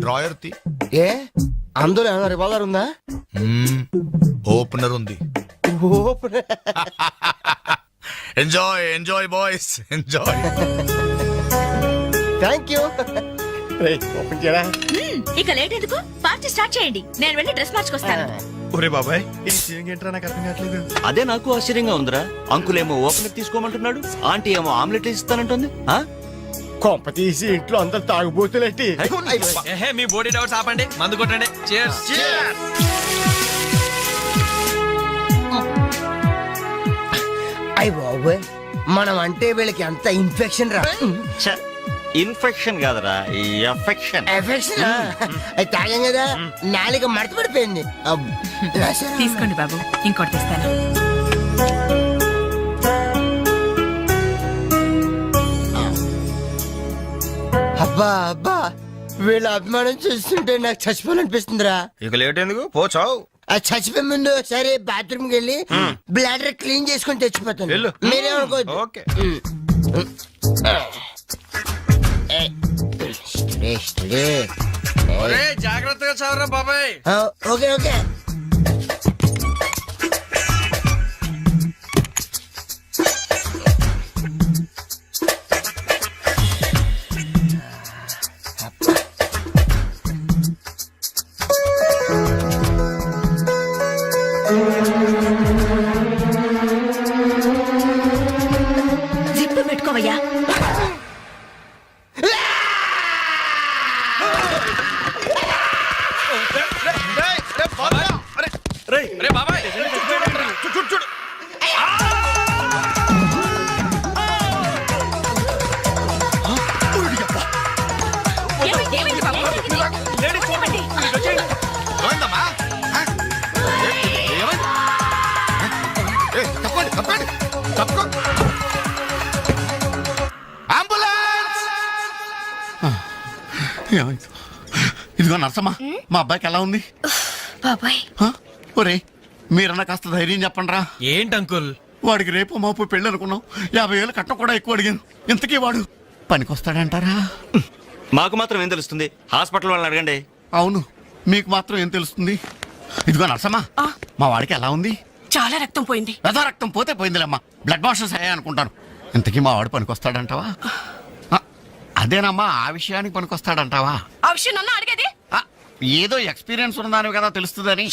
Drawer తి. ఏ అందులో ఏమైనా రివాల్వర్ ఉందా? ఓపెనర్ ఉంది. Enjoy enjoy boys enjoy. Thank you. Open చేయరా. ఇక లేట్ ఎందుకు, పార్టీ స్టార్ట్ చేయండి. నేను వెళ్ళి డ్రెస్ మార్చుకొస్తాను. ఒరే బాబాయ్ ఈ సీన్ ఏంట్రా నాకు అర్థం కావట్లేదు. అదే నాకు ఆశ్చర్యంగా ఉందిరా. అంకుల్ ఏమో ఓపెనర్ తీసుకోమంటున్నాడు, ఆంటీ ఏమో ఆమ్లెట్ ఇస్తానంటుంది. కొంప తీసి ఇంట్లో అందరు తాగుబోతులేంటి? మీ బాడీ డౌట్స్ ఆపండి, మందు కొట్టండి. Cheers. అయ్య బాబోయ్, మనం అంటే వీళ్ళకి ఎంత ఇన్ఫెక్షన్ రా. ఇన్ఫెక్షన్ కాదురా, ఎఫెక్షన్. ఎఫెక్షన్ అది తాగాం కదా, నాలుక మడత పడిపోయింది. తీసుకోండి బాబు, ఇంకోటి తెస్తాను. అబ్బా అబ్బా, వీళ్ళ అభిమానం చూస్తుంటే నాకు చచ్చిపోవాలనిపిస్తుందిరా. ఇక లేట్ ఎందుకు, పోచావు. అది చచ్చిపోయే ముందు సరే బాత్రూమ్ కి వెళ్ళి బ్లాడర్ క్లీన్ చేసుకొని తెచ్చిపోతాను. వెళ్ళు. మీరేమనుకోవద్దు. ఓకే. జాగ్రత్తగా చదవరా బాబాయ్. Okay okay. జిప్పు పెట్టుకోవయ్యా. రే బాబాయ్ చూడు. ఏమైంది బాబు? ఏమైంది? ఏమైందమ్మా? ఏమైంది? తప్పండి తప్పండి తప్పుకో. అంబులెన్స్. ఇదిగో నర్సమ్మా, మా అబ్బాయికి ఎలా ఉంది? బాబాయ్ ఒరే మీరన్నా కాస్త ధైర్యం చెప్పండి రా. ఏంటి అంకుల్? వాడికి రేపు మాపు పెళ్ళి అనుకున్నాం, 50,000 కట్ట కూడా ఎక్కువ అడిగాను. ఇంతకీ వాడు పనికొస్తాడంటారా? మాకు మాత్రం ఏం తెలుస్తుంది, హాస్పిటల్ వాళ్ళని అడగండి. అవును, మీకు మాత్రం ఏం తెలుస్తుంది? ఇదిగో నర్సమ్మా, మా వాడికి ఎలా ఉంది? చాలా రక్తం పోయింది. రథ రక్తం పోతే పోయిందిలేమ్మా, బ్లడ్ వాషెస్ అయ్యాయి అనుకుంటాను. ఇంతకీ మా వాడు పనికొస్తాడంటావా? అదేనమ్మా, ఆ విషయానికి పనికొస్తాడంటావా? ఆ విషయం నన్ను అడిగేది? ఏదో ఎక్స్పీరియన్స్ ఉన్నదాని కదా తెలుస్తుందని.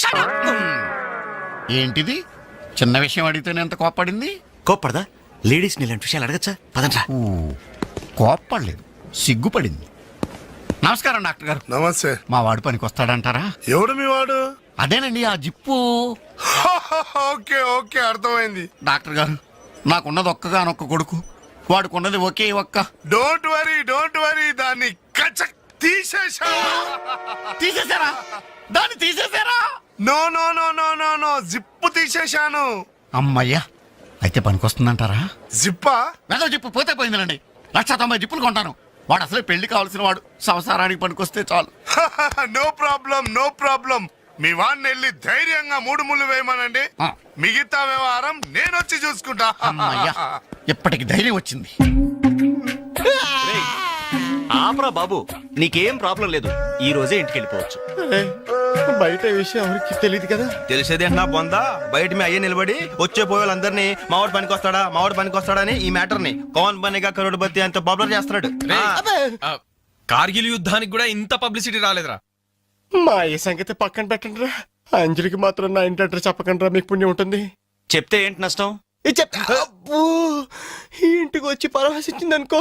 ఏంటిది చిన్న విషయం అడిగితేనే ఎంత కోప్పడింది? కోప్పడదా? లేడీస్ ఇలాంటి విషయాలు అడగచ్చా? పదండ్రా. కోప్పడలేదు, సిగ్గుపడింది. నమస్కారం డాక్టర్ గారు. నమస్తే. మా వాడు పనికి వస్తాడంటారా? ఎవడు మీ వాడు? అదేనండి ఆ జిప్పు. ఓకే ఓకే, అర్థమైంది. డాక్టర్ గారు, నాకున్నది ఒక్కగానొక్క కొడుకు, వాడుకున్నది ఒకే ఒక్క. డోంట్ వరీ, దాన్ని కచక్ తీసేశారా? దాన్ని తీసేశారా? No no no no no no, zip తీసేశాను. అమ్మయ్యా, అయితే పనికొస్తుందంటారా? జిప్పా? ఏదో జిప్పు పోతే పోయిందండి. 190 జిప్పులు కొంటాను. వాడు అసలే పెళ్లి కావాల్సిన వాడు, సంసారానికి పనికొస్తే చాలు. No problem. మీ వాడిని వెళ్ళి ధైర్యంగా 3 ముళ్ళు వేయమనండి. మిగతా వ్యవహారం నేను వచ్చి చూసుకుంటా. అమ్మయ్యా, ఇప్పటికి ధైర్యం వచ్చింది. ఆపరా బాబు, నీకేం ప్రాబ్లం లేదు. ఈ రోజే ఇంటికి వెళ్ళిపోవచ్చు. బయట విషయం ఎవరికి తెలియదు కదా. తెలిసేది నా బొందా. బయట మీ అయ్యే నిలబడి వచ్చే పోయేవాళ్ళందరినీ మావాడు పనికొస్తాడా అని ఈ మ్యాటర్ ని కౌన్ బనేగా కరోడ్పతి అంత పాపులర్ చేస్తున్నాడు. కార్గిల్ యుద్ధానికి కూడా ఇంత పబ్లిసిటీ రాలేదురా. మా ఈ సంగతి పక్కన పెట్టండి రా. అంజలికి మాత్రం నా ఇంటి అడ్రస్ చెప్పకండి రా, మీకు పుణ్యం ఉంటుంది. చెప్తే ఏంటి నష్టం? అబ్బో, ఈ ఇంటికి వచ్చి పరామర్శించింది అనుకో,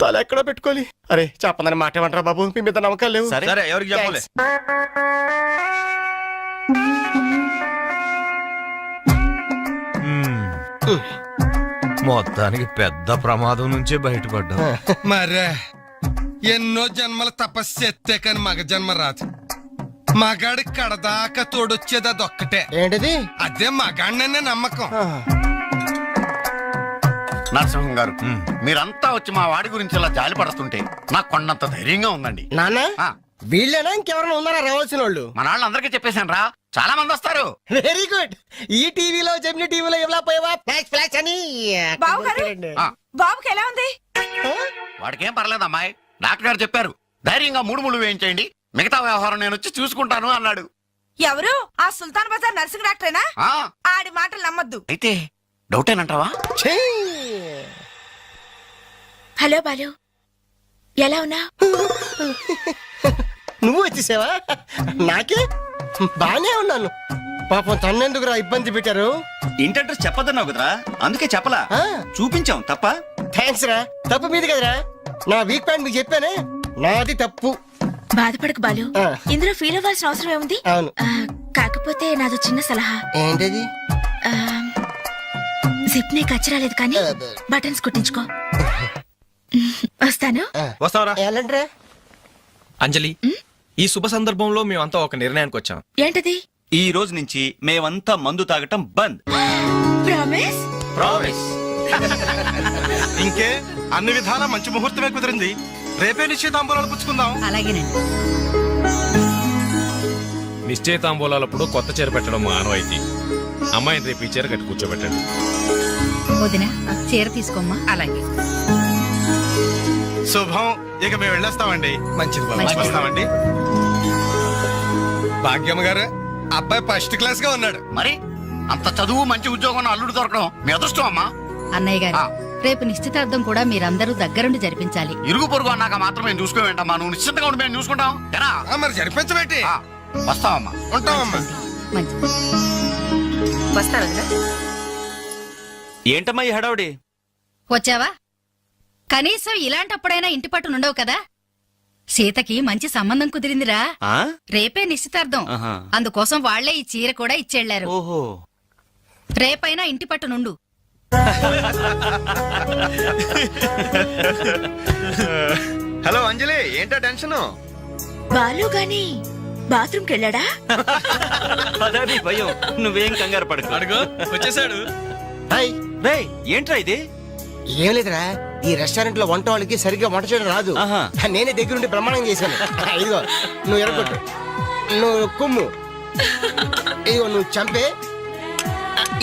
తల ఎక్కడ పెట్టుకోవాలి. అరే చెప్పందని మాట ఏమంటారా బాబు, మీ మీద నమ్మకాలు లేవు. సరే ఎవరికి చెప్పలే. మొత్తానికి పెద్ద ప్రమాదం నుంచే బయటపడ్డా. మరే ఎన్నో జన్మల తపస్సు ఎత్తే కాని మగ జన్మ రాదు. మగాడి కడదాకా తోడొచ్చేది అదొక్కటే. ఏంటిది? అదే మగాడిననే నమ్మకం. నరసింహం గారు, మీరంతా వచ్చి మా వాడి గురించి ఇలా జాలి పడుతుంటే నాకు కొండంత ధైర్యంగా ఉందండి. నాన్న, వీళ్ళేనా ఇంకెవరైనా ఉన్నారా రావాల్సిన వాళ్ళు? మన వాళ్ళందరికీ చెప్పేశాను రా, చాలా మంది వస్తారు. Very good. ఈ టీవీలో జెమిని టీవీలో ఎవలా పోయావా ఫ్లాష్ అని. బాబుకి ఎలా ఉంది? వాడికేం పర్లేదు అమ్మాయి, డాక్టర్ గారు చెప్పారు ధైర్యంగా 3 ముళ్ళు వేయించేయండి, మిగతా వ్యవహారం నేను వచ్చి చూసుకుంటాను అన్నాడు. ఎవరు ఆ సుల్తాన్ బజార్ నర్సింగ్ డాక్టరేనా? ఆ, ఆడి మాటలు నమ్మద్దు. అయితే డౌటేనంటావా? ఛీ! హలో బాలు, ఎలా ఉన్నా? నువ్వు వచ్చేసావా? నాకే బానే ఉన్నాను. పాపం తన్నెందుకురా ఇబ్బంది పెట్టారు? ఇంటి అడ్రస్ చెప్పదన్నావు కదరా, అందుకే చెప్పలా. ఆ. చూపించాం తప్ప. థ్యాంక్స్ రా. తప్పు మీది కదరా. నా వీక్ పాయింట్ మీకు చెప్పానే, నాది తప్పు. బాధపడకు బాలు, ఆ. ఇందులో ఫీల్ అవ్వాల్సిన అవసరం ఏముంది? అవును. కాకపోతే నాదో చిన్న సలహా. ఏంటది? జిప్ నీ కచ్చరాలేదు కానీ బటన్స్ కుట్టించుకో. వస్తాను. వస్తావరా ఎలాంటిరా? అంజలి? ఈ శుభ సందర్భంలో మేమంతా ఒక నిర్ణయానికి వచ్చాం. ఏంటది? ఈ రోజు నుంచి మేమంతా మందు తాగటం బంద్. ప్రామిస్? ప్రామిస్. ఇంకే అన్ని విధాలా మంచి ముహూర్తమే కుదిరింది. రేపే నిశ్చితాంబూలాలు పుచ్చుకుందాం. అలాగేనండి. నిశ్చయితాంబూలాలప్పుడు కొత్త చీర పెట్టడం మా ఆనవాయితీ. అమ్మాయిని రేపు ఈ చీర కట్టి కూర్చోబెట్టండి. వదిన చీర తీసుకోమ్మా. అలాగే. శుభం. ఇక మేము వెళ్ళొస్తామండి. మంచిది బాబు. మంచిది. వస్తామండి. భాగ్యమ్మ గారు, అబ్బాయి ఫస్ట్ క్లాస్ గా ఉన్నాడు. మరి అంత చదువు మంచి ఉద్యోగం అల్లుడు దొరకడం మీ అదృష్టం అమ్మా. అన్నయ్య గారు, ఆ. రేపు నిశ్చితార్థం కూడా మీరందరూ దగ్గరుండి జరిపించాలి. ఇరుగు పొరుగు అన్నాక మాత్రం మేము చూసుకోవేంటమ్మా. నువ్వు నిశ్చింతగా ఉండి మేము చూసుకుంటాం. ఎరా? ఆ, మరి జరిపించబెట్టి ఆ, వస్తావమ్మా. ఉంటామమ్మా. మంచిది. వస్తాను. ఏంటమ్మా ఈ హడావుడి? వచ్చావా? కనీసం ఇలాంటప్పుడైనా ఇంటి పట్టు నుండవు కదా. సీతకి మంచి సంబంధం కుదిరిందిరా. ఆ? రేపే నిశ్చితార్థం. ఆహా. అందుకోసం వాళ్లే ఈ చీర కూడా ఇచ్చెళ్లారు. ఓహో. రేపైనా ఇంటి పట్టు నుండు. హలో అంజలి, ఏంటా టెన్షన్? బాలు గాని బాత్రూమ్ కెళ్ళాడా? అదే భయం. నువ్వేం కంగారు పడకు. అడుగు వచ్చేసాడు. హాయ్. రేయ్, ఏంట్రా ఇది? ఏం లేదురా, ఈ రెస్టారెంట్ లో వంట వాళ్ళకి సరిగ్గా వంట చేయడం రాదు. ఆహా. నేనే దగ్గరుండి ప్రమాణం చేశాను. ఇదిగో నువ్వు ఎరగొట్టు, నువ్వు కుమ్ము, ఇదిగో నువ్వు చంపే,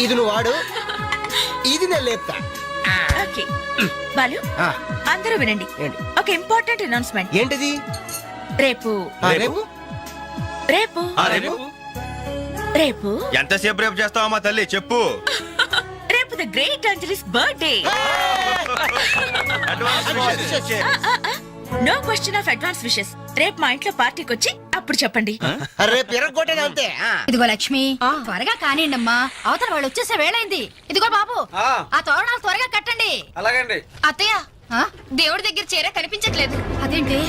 ఇది నువ్వు వాడు, ఇది నేను లేపుతా. ఓకే బాలు, ఆ, అందరూ వినండి. ఏంటి? ఒక ఇంపార్టెంట్ అనౌన్స్మెంట్. ఏంటిది? రేపు ఆ, రేపు రేపు ఆ, రేపు రేపు ఎంతసేపు రేపు చేస్తావా మా తల్లి? చెప్పు. రేపు the great Anjali's birthday. No question of advance wishes. రేపు మా ఇంట్లో పార్టీకి వచ్చి అప్పుడు చెప్పండి. రేపు ఎరగొట్టేది అంతే. ఆ. ఇదిగో లక్ష్మి, త్వరగా కానివ్వండమ్మా, అవతల వాళ్ళు వచ్చేసే వేళైంది. ఇదిగో బాబు, ఆ తోరణాలు త్వరగా కట్టండి. అలాగండి. అత్తయ్య, దేవుడి దగ్గర చీర కనిపించట్లేదు. అదేంటి?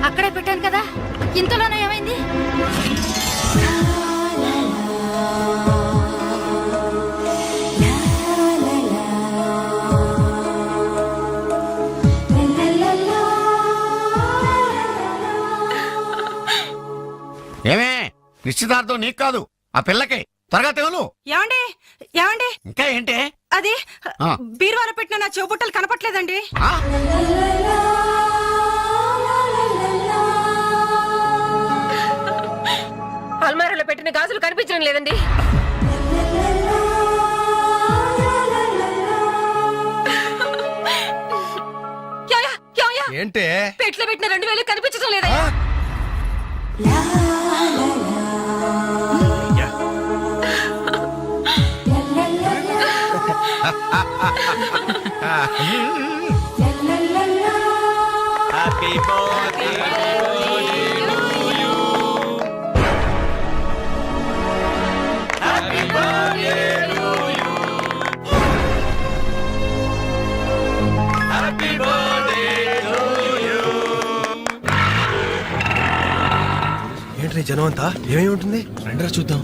అక్కడే పెట్టాను కదా, ఇంతలోనే ఏమైంది? ఏమే, నిశ్చితార్థం నీకు కాదు ఆ పిల్లకి. త్వరగా తెలు. ఏమండి ఏమండి, ఇంకా ఏంటి? అది ఆ. బీరువాలో పెట్టిన నా చెవుబుట్టలు కనపట్లేదండి. ఆ? అల్మారాలో పెట్టిన గాజులు కనిపించడం లేదండి. ఏంటే? పెట్లో పెట్టిన 2000 కనిపించడం లేదయ్యా. Happy birthday to you. Happy birthday to you. Happy birthday to you. Entry జనం అంతా? ఏమేమి ఉంటుంది? రండిరా చూద్దాం.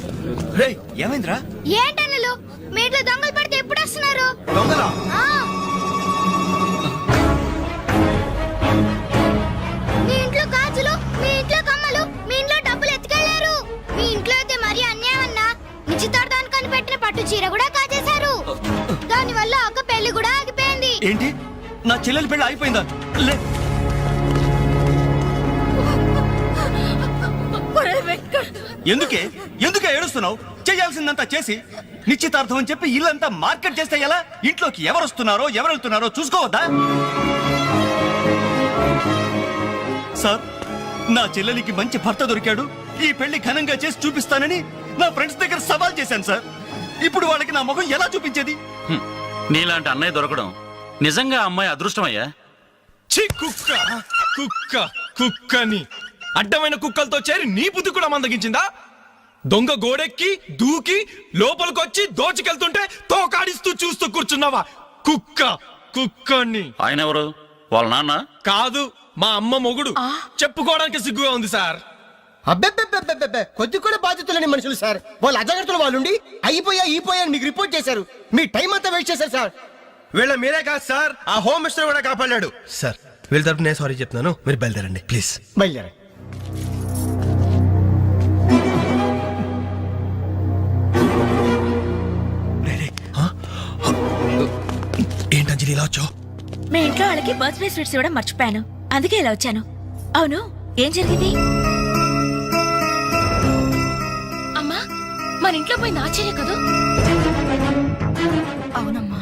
రేయ్, ఏమైందిరా? ఏంటన్నలు మీ ఇంట్లో దొంగలు పడితే ఎప్పుడు వస్తున్నారు? దొంగలా? మీ ఇంట్లో గాజులు, మీ ఇంట్లో కమ్మలు, మీ ఇంట్లో డబ్బులు ఎత్తుకెళ్లారు. మీ ఇంట్లో అయితే మరీ అన్యాయం అన్నా. నిశ్చితార్థానికి పెట్టిన పట్టు చీర కూడా కాజేశారు. దాని వల్ల ఒక పెళ్లి కూడా ఆగిపోయింది. ఏంటి, నా చెల్లెలి పెళ్లి ఆగిపోయిందా? లే, ఎందుకే ఎందుకే ఏడుస్తున్నావు? చేయాల్సిందంతా చేసి నిశ్చితార్థం అని చెప్పి ఇల్లంతా మార్కెట్ చేస్తే ఎలా? ఇంట్లోకి ఎవరు వస్తున్నారో ఎవరు వెళ్తున్నారో చూసుకోవద్దా? సార్, నా చెల్లెలికి మంచి భర్త దొరికాడు, ఈ పెళ్లి ఘనంగా చేసి చూపిస్తానని నా ఫ్రెండ్స్ దగ్గర సవాల్ చేశాను సార్. ఇప్పుడు వాళ్ళకి నా ముఖం ఎలా చూపించేది? నీలాంటి అన్నయ్య దొరకడం నిజంగా అమ్మాయి అదృష్టమయ్యా. ఛీ, కుక్క కుక్క కుక్కని అడ్డమైన కుక్కలతో చేరి నీ బుద్ధి కూడా మందగించిందా? దొంగ గోడెక్కి దూకి లోపలికొచ్చి దోచుకెళ్తుంటే తోకాడిస్తూ చూస్తూ కూర్చున్నావా? కుక్క కుక్కని. ఆయన ఎవరు? వాళ్ళ నాన్న? కాదు, మా అమ్మ మొగుడు. చెప్పుకోవడానికి సిగ్గుగా ఉంది సార్. అబ్బెబ్బెబ్బెబ్బెబ్బె కొద్ది కూడా బాధ్యతలేని మనుషులు సార్. వాళ్ళు అజాగ్రత్తలు వాళ్ళుండి అయిపోయా మీకు రిపోర్ట్ చేశారు. మీ టైం అంతా వేస్ట్ చేశారు సార్. వీళ్ళ మీరే కాదు సార్, ఆ హోమ్ మినిస్టర్ కూడా కాపాడాడు సార్. వీళ్ళ తరపు నేను సారీ చెప్తున్నాను, మీరు బయలుదేరండి ప్లీజ్. బయలుదేరా. ఏంటంజలి ఇలా వచ్చావు? మీ ఇంట్లో వాళ్ళకి బర్త్డే స్వీట్స్ ఇవ్వడం మర్చిపోయాను, అందుకే ఇలా వచ్చాను. అవును, ఏం జరిగింది? అమ్మా, మన ఇంట్లో పోయి నాచేయ కదూ? అవునమ్మా.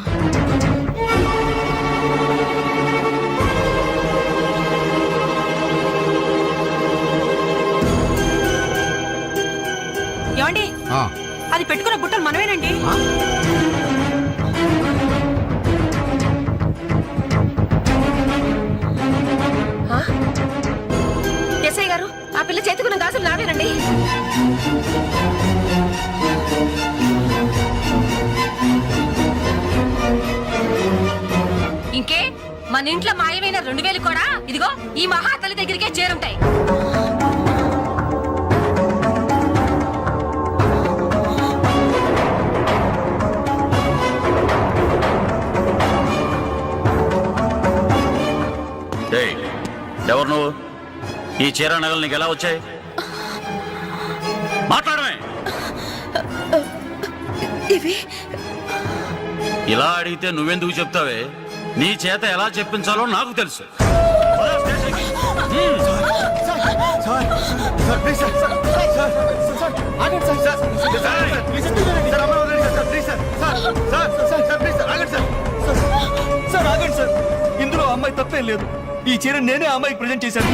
ఏమండి, అది పెట్టుకున్న బుట్టలు మనమేనండి. ఎస్ఐ గారు, ఆ పిల్ల చేతుకున్న గాజులు నావేనండి. ఇంకే, మన ఇంట్లో మాయమైన 2000 కూడా ఇదిగో ఈ మహాతల్లి దగ్గరికే చేరుంటాయి. ఎవరు నువ్వు? ఈ చీర నగలు నీకు ఎలా వచ్చాయి? మాట్లాడమే. ఇలా అడిగితే నువ్వెందుకు చెప్తావే? నీ చేత ఎలా చెప్పించాలో నాకు తెలుసు. సార్ ఆగండి సార్, ఇందులో అమ్మాయి తప్పేం లేదు. ఈ చీర నేనే అమ్మాయికి ప్రజెంట్ చేశాను.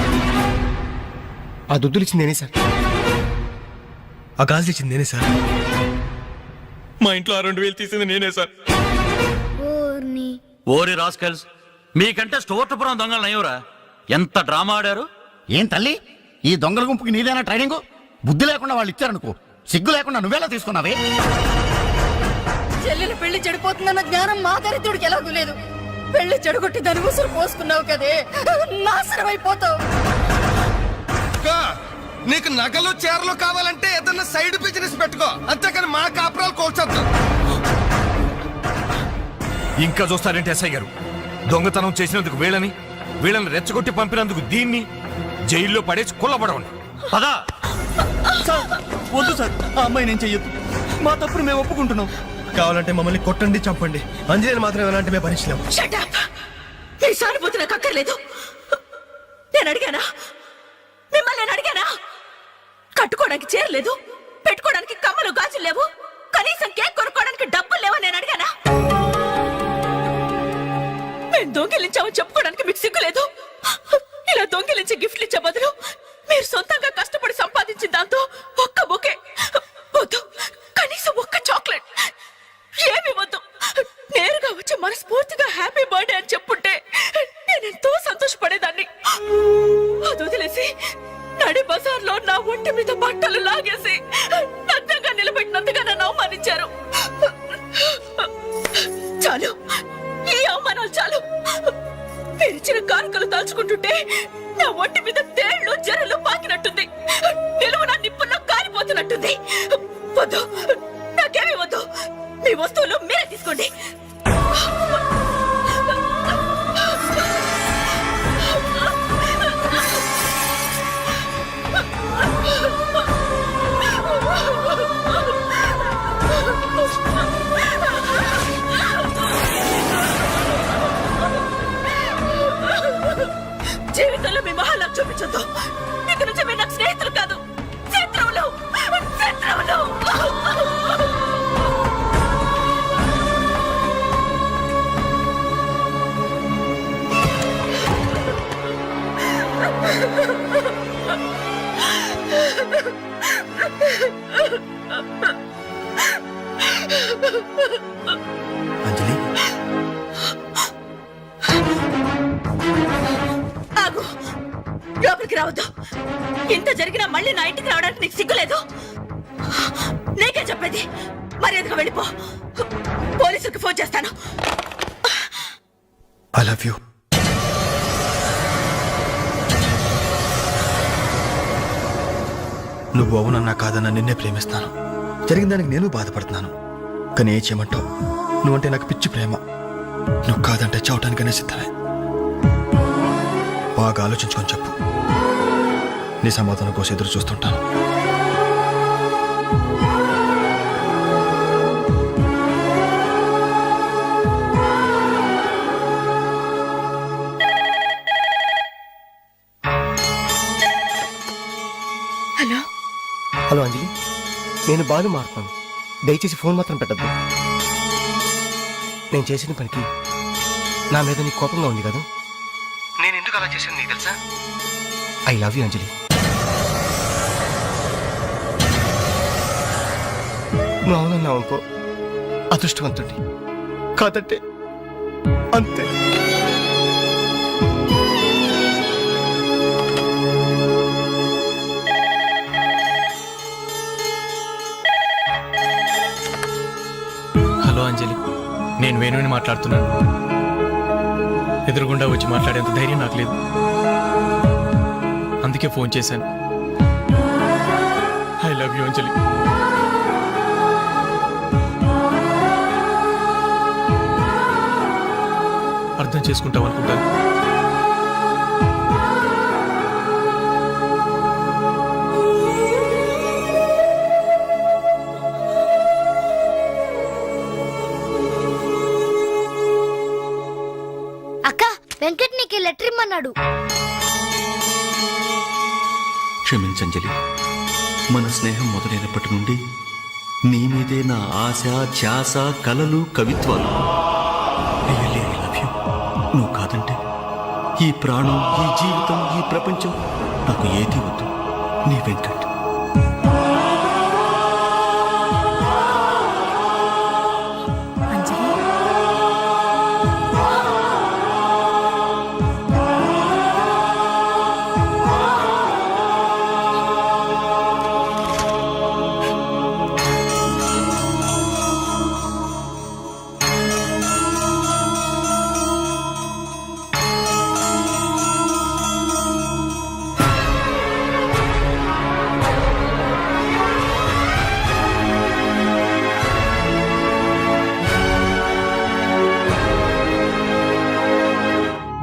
ఆ దుద్దులు ఇచ్చింది నేనే సార్, ఆ గాజులు ఇచ్చింది నేనే సార్, మా ఇంట్లో ఆ 2000 తీసింది నేనే సార్. ఓరి రాస్కల్స్, మీకంటే స్టోర్టపురం దొంగలు నయ్యవరా? ఎంత డ్రామా ఆడారు. ఏం తల్లి, ఈ దొంగల గుంపుకి నీదేనా ట్రైనింగ్? బుద్ధి లేకుండా వాళ్ళు ఇచ్చారనుకో, సిగ్గు లేకుండా నువ్వేలా తీసుకున్నావే? చెల్లెలు పెళ్లి చెడిపోతుందన్న జ్ఞానం మా దరిద్రుడికి ఎలాగూ లేదు. పెళ్లి చెడగొట్టి దాని ఉసురు పోసుకున్నావు కదే, నాశనం అయిపోతావు. నీకు నగలు చీరలు కావాలంటే ఏదన్నా సైడ్ బిజినెస్ పెట్టుకో, అంతేకాని మా కాపురాలు కోల్చొద్దు. ఇంకా చూస్తారంటే ఎస్ఐ గారు, దొంగతనం చేసినందుకు వీళ్ళని రెచ్చగొట్టి పంపినందుకు దీన్ని జైల్లో పడేసి కుల్లబడవండి. పదా. సార్ వద్దు సార్, ఆ అమ్మాయి నేను చెయ్యొద్దు. మా తప్పును మేము ఒప్పుకుంటున్నాం. కావాలంటే మమ్మల్ని కొట్టండి, చంపండి, అంజనేయులు మాత్రం ఎలాంటి మేము భరించలేము. మీ సానుభూతి నాకు అక్కర్లేదు. నేను అడిగానా? మిమ్మల్ని నేను అడిగానా? కట్టుకోవడానికి చీరలేదు, పెట్టుకోవడానికి కమ్మలు గాజులు లేవు, కనీసం కేక్ కొనుక్కోవడానికి డబ్బులు లేవని నేను అడిగానా? మేము దొంగిలించామని చెప్పుకోవడానికి మీకు సిగ్గు లేదు. ఇలా దొంగిలించి గిఫ్ట్లు ఇచ్చే బదులు మీరు సొంతంగా కష్టపడి సంపాదించిన దాంతో ఒక్క బొకే వద్దు, కనీసం ఒక్క చాక్లెట్ ఏమి వద్దు, నేరుగా వచ్చి మనస్ఫూర్తిగా హ్యాపీ బర్త్డే అని చెప్పుంటే నేనెంతో సంతోషపడేదాన్ని. అది వదిలేసి నడి బజార్లో నా ఒంటి మీద బట్టలు లాగేసి నగ్నంగా నిలబెట్టినందుగా నన్ను అవమానించారు. చాలు, ఈ అవమానాలు చాలు. తెరిచిన కానుకలు దాల్చుకుంటుంటే నా ఒంటి మీద తేళ్లు జరలు పాకినట్టుంది, నిలువున నిప్పుల్లో కాలిపోతున్నట్టుంది. వద్దు, నాకేమీ వద్దు. మీ వస్తువులు మీరే తీసుకోండి. జీవితంలో మీ మహాలకు చూపించొద్దు. ఇక నుంచి మీరు నాకు స్నేహితులు కాదు, శత్రువులు. శత్రువులు. లోపలికి రావద్దు. ఇంత జరిగినా మళ్ళీ నా ఇంటికి రావడానికి నీకు సిగ్గులేదు? నీకే చెప్పేది, మర్యాదగా వెళ్ళిపో. పోలీసులకు ఫోన్ చేస్తాను. I love you. నువ్వు అవునన్నా కాదన్నా నిన్నే ప్రేమిస్తాను. జరిగిన దానికి నేను బాధపడుతున్నాను. కానీ ఏం చేయమంటావు? నువ్వంటే నాకు పిచ్చి ప్రేమ. నువ్వు కాదంటే చావటానికనే సిద్ధమే. బాగా ఆలోచించుకొని చెప్పు. నీ సమాధానం కోసం ఎదురు చూస్తుంటాను. హలో హలో అంజలి, నేను బాలు మారుతాను. దయచేసి ఫోన్ మాత్రం పెట్టద్దు. నేను చేసిన పనికి నా మీద నీకు కోపంగా ఉంది కదా? నేను ఎందుకు అలా చేశాను నీకు తెలుసా? ఐ లవ్ యూ అంజలి. నువ్వు అవునన్నావు అనుకో, అదృష్టవంతుడి. కాదంటే అంతే. హలో అంజలి, నేను వేణుని మాట్లాడుతున్నాను. ఎదురుగుండా వచ్చి మాట్లాడేంత ధైర్యం నాకు లేదు. అందుకే ఫోన్ చేశాను. ఐ లవ్ యూ అంజలి. అర్థం చేసుకుంటావు అనుకుంటాను. అక్క, వెంకట్ నీకు లెటర్ ఇమ్మన్నాడు. క్షమించంజలి, మన స్నేహం మొదలైనప్పటి నుండి నీ మీదే నా ఆశ, ధ్యాస, కలలు, కవిత్వాలు. Really, I love you. నువ్వు కాదంటే ఈ ప్రాణం, ఈ జీవితం, ఈ ప్రపంచం నాకు ఏది వద్దు. నీ వెంకట్.